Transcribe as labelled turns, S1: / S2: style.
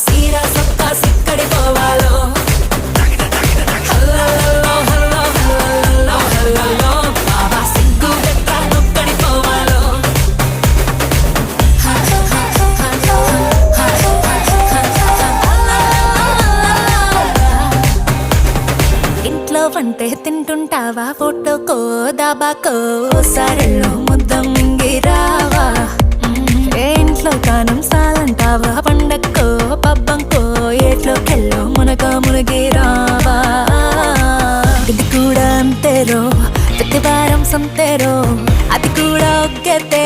S1: సీరా సొక్కా సిక్కడి పోవాలో హల్లల్లో hello హల్లల్లో హల్లల్లో బాబా సిగ్గు గట్ట నొక్కడి పోవాలో ఇంట్లో వంటే తింటుంటావా ఫోటోకో దాబాకో సరెల్లో ముద్ద మింగిరావా ఏ ఇంట్లో కానం సాలంటావా పండక్కో పబ్బంకో ఏట్లోకెళ్ళో మునిగిరావా ఇది కూడా అంతేరో ప్రతి వారం సంతేరో అది కూడా ఒగ్గతే